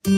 Hello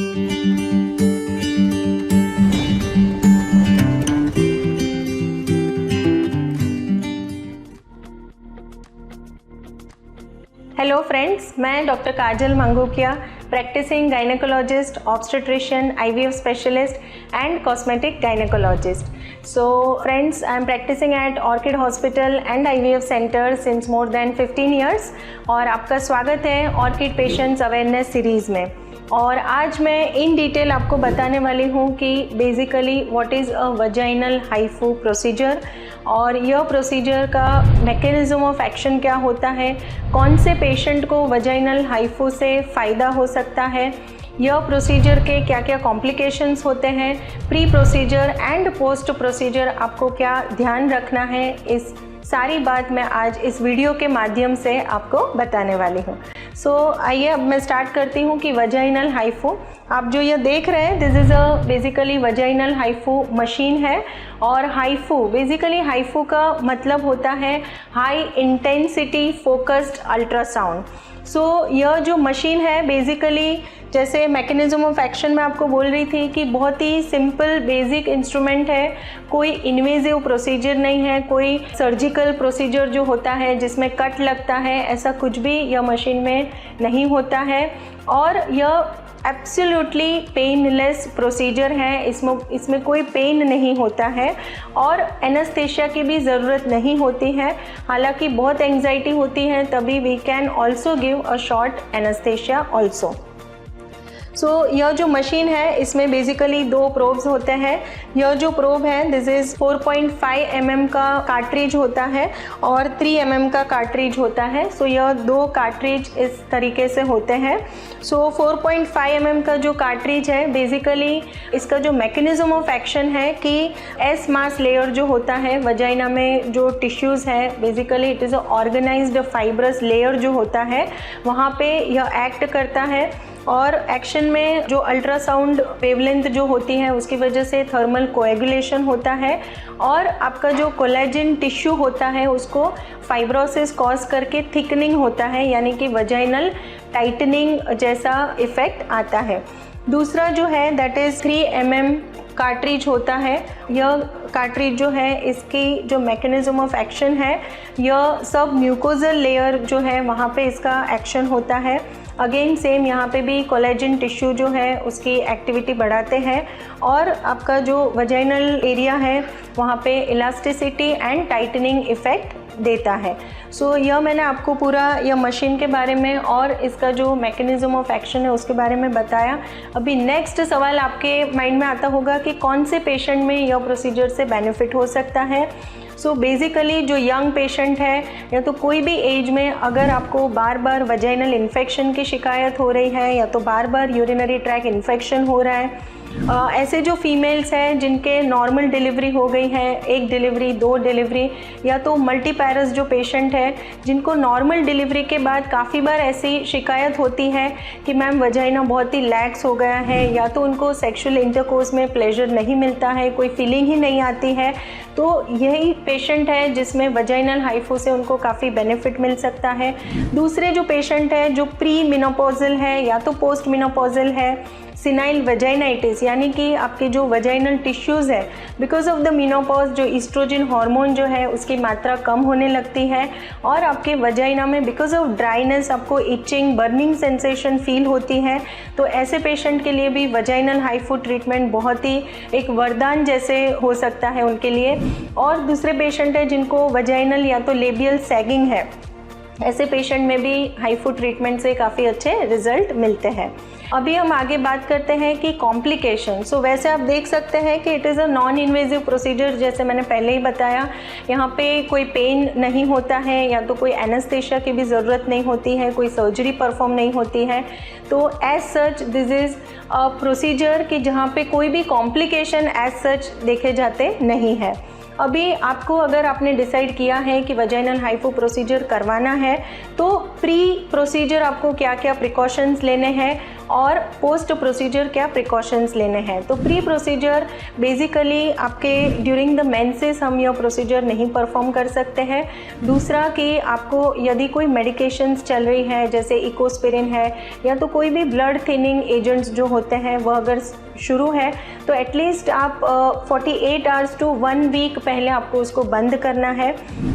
friends, मैं doctor Kajal Mangukiya, practising gynaecologist, obstetrician, IVF specialist and cosmetic gynaecologist. So friends, I am practicing at Orchid Hospital and IVF Center since more than 15 years और आपका स्वागत है orchid patients awareness series में. और आज मैं in detail आपको बताने वाली हूँ कि basically what is a vaginal HIFU procedure और यह प्रोसीजर का मैकेनिज्म ऑफ एक्शन क्या होता है, कौन से पेशेंट को वजाइनल हाइफू से फ़ायदा हो सकता है, यह प्रोसीजर के क्या क्या कॉम्प्लिकेशंस होते हैं, pre procedure and post procedure आपको क्या ध्यान रखना है, इस सारी बात मैं आज इस वीडियो के माध्यम से आपको बताने वाली हूँ. सो आइए अब मैं स्टार्ट करती हूँ कि वजाइनल हाइफू आप जो ये देख रहे हैं, this is a basically vaginal HIFU machine है. और हाइफू बेसिकली हाइफू का मतलब होता है हाई इंटेंसिटी फोकस्ड अल्ट्रासाउंड. सो यह जो मशीन है बेसिकली जैसे मैकेनिज्म ऑफ एक्शन में आपको बोल रही थी कि बहुत ही सिंपल बेसिक इंस्ट्रूमेंट है, कोई इन्वेजिव प्रोसीजर नहीं है, कोई सर्जिकल प्रोसीजर जो होता है जिसमें कट लगता है, ऐसा कुछ भी यह मशीन में नहीं होता है. और यह एब्सोल्युटली पेनलेस प्रोसीजर है, इसमें कोई पेन नहीं होता है और एनेस्थेशिया की भी ज़रूरत नहीं होती है. हालांकि बहुत एंजाइटी होती है तभी we can also give a short anaesthesia also. So यह जो मशीन है इसमें बेसिकली दो प्रोब्स होते हैं. यह जो प्रोब है दिस इज़ 4.5 mm का कार्ट्रिज होता है और 3 mm का कार्ट्रिज होता है. सो यह दो कार्ट्रिज इस तरीके से होते हैं. सो 4.5 mm का जो कार्ट्रिज है बेसिकली इसका जो मैकेनिज्म ऑफ एक्शन है कि एस मास लेयर जो होता है वजाइना में जो टिश्यूज़ है basically it is a organized fibrous layer जो होता है वहाँ पे यह एक्ट करता है. और एक्शन में जो अल्ट्रासाउंड वेवलेंथ जो होती है उसकी वजह से थर्मल कोएगुलेशन होता है और आपका जो कोलेजन टिश्यू होता है उसको फाइब्रोसिस कॉज करके थिकनिंग होता है, यानी कि वजाइनल टाइटनिंग जैसा इफ़ेक्ट आता है. दूसरा जो है दैट इज़ 3 mm कार्ट्रिज होता है. यह कार्ट्रिज जो है इसकी जो मैकेनिज्म ऑफ एक्शन है यह सब म्यूकोजल लेयर जो है वहाँ पे इसका एक्शन होता है. अगेन सेम यहाँ पे भी कोलेजन टिश्यू जो है उसकी एक्टिविटी बढ़ाते हैं और आपका जो वजाइनल एरिया है वहाँ पे इलास्टिसिटी एंड टाइटनिंग इफ़ेक्ट देता है. सो यह मैंने आपको पूरा यह मशीन के बारे में और इसका जो मैकेनिज्म ऑफ एक्शन है उसके बारे में बताया. अभी नेक्स्ट सवाल आपके माइंड में आता होगा कि कौन से पेशेंट में यह प्रोसीजर से बेनिफिट हो सकता है. सो बेसिकली जो यंग पेशेंट है या तो कोई भी एज में अगर आपको बार बार वजाइनल इन्फेक्शन की शिकायत हो रही है या तो बार बार यूरिनरी ट्रैक इन्फेक्शन हो रहा है, ऐसे जो फीमेल्स हैं जिनके नॉर्मल डिलीवरी हो गई है, 1 डिलीवरी 2 डिलीवरी, या तो मल्टीपैरस जो पेशेंट है जिनको नॉर्मल डिलीवरी के बाद काफ़ी बार ऐसी शिकायत होती है कि मैम वजाइना बहुत ही लैक्स हो गया है या तो उनको सेक्सुअल इंटरकोर्स में प्लेजर नहीं मिलता है, कोई फीलिंग ही नहीं आती है, तो यही पेशेंट है जिसमें वजाइनल हाइफू से उनको काफ़ी बेनिफिट मिल सकता है. दूसरे जो पेशेंट है जो प्री मिनोपॉजल है या तो पोस्ट मिनोपॉजल है, सिनाइल वजाइनाइटिस यानी कि आपके जो वजाइनल टिश्यूज़ है बिकॉज ऑफ द मिनोपॉज जो ईस्ट्रोजन हार्मोन जो है उसकी मात्रा कम होने लगती है और आपके वजाइना में बिकॉज ऑफ ड्राइनेस आपको इचिंग बर्निंग सेंसेशन फील होती है. तो ऐसे पेशेंट के लिए भी वजाइनल हाइफू ट्रीटमेंट बहुत ही एक वरदान जैसे हो सकता है उनके लिए. और दूसरे पेशेंट है जिनको वजाइनल या तो लेबियल सैगिंग है, ऐसे पेशेंट में भी हाइफू ट्रीटमेंट से काफ़ी अच्छे रिजल्ट मिलते हैं. अभी हम आगे बात करते हैं कि कॉम्प्लिकेशन. सो वैसे आप देख सकते हैं कि it is a non invasive procedure, जैसे मैंने पहले ही बताया. यहाँ पे कोई पेन नहीं होता है या तो कोई एनेस्थेशिया की भी ज़रूरत नहीं होती है, कोई सर्जरी परफॉर्म नहीं होती है. तो as such this is a procedure कि जहाँ पे कोई भी कॉम्प्लिकेशन एज सच देखे जाते नहीं है. अभी आपको अगर आपने डिसाइड किया है कि वजाइनल हाइफू प्रोसीजर करवाना है तो प्री प्रोसीजर आपको क्या क्या प्रिकॉशंस लेने हैं और पोस्ट प्रोसीजर क्या प्रिकॉशंस लेने हैं। तो प्री प्रोसीजर बेसिकली आपके ड्यूरिंग द मेंसेस हम यह प्रोसीजर नहीं परफॉर्म कर सकते हैं। दूसरा कि आपको यदि कोई मेडिकेशंस चल रही है जैसे इकोस्पिरिन है या तो कोई भी ब्लड थिनिंग एजेंट्स जो होते हैं वह अगर शुरू है तो एटलीस्ट आप 48 आवर्स टू 1 वीक पहले आपको उसको बंद करना है।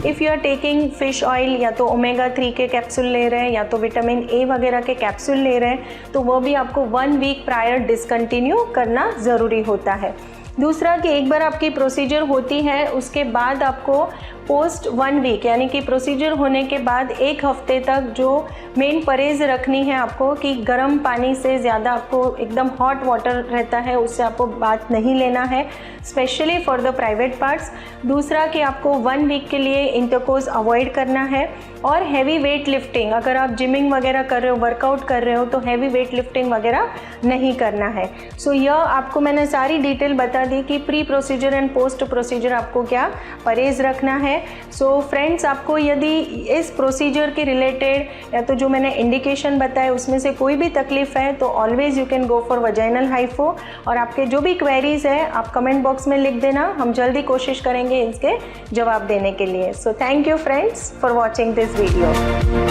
If you are taking fish oil या तो ओमेगा 3 के कैप्सूल ले रहे हैं या तो विटामिन ए वगैरह के कैप्सूल ले रहे हैं तो वह भी आपको 1 वीक प्रायर डिसकंटिन्यू करना ज़रूरी होता है। दूसरा कि एक बार आपकी प्रोसीजर होती है उसके बाद आपको पोस्ट 1 वीक यानी कि प्रोसीजर होने के बाद 1 हफ्ते तक जो मेन परहेज़ रखनी है आपको कि गर्म पानी से ज़्यादा आपको एकदम हॉट वाटर रहता है उससे आपको बात नहीं लेना है, specially for the private parts. दूसरा कि आपको 1 वीक के लिए इंटरकोर्स अवॉइड करना है और हैवी वेट लिफ्टिंग, अगर आप जिमिंग वगैरह कर रहे हो, वर्कआउट कर रहे हो तो हैवी वेट लिफ्टिंग वगैरह नहीं करना है। सो यह आपको मैंने सारी डिटेल बता दी कि pre procedure and post procedure आपको क्या परहेज़ रखना है। सो फ्रेंड्स, आपको यदि इस प्रोसीजर के रिलेटेड या तो जो मैंने इंडिकेशन बताए उसमें से कोई भी तकलीफ है तो always you can go for vaginal HIFU. और आपके जो भी क्वेरीज है आप कमेंट बॉक्स में लिख देना, हम जल्दी कोशिश करेंगे इसके जवाब देने के लिए। So thank you friends for watching this video.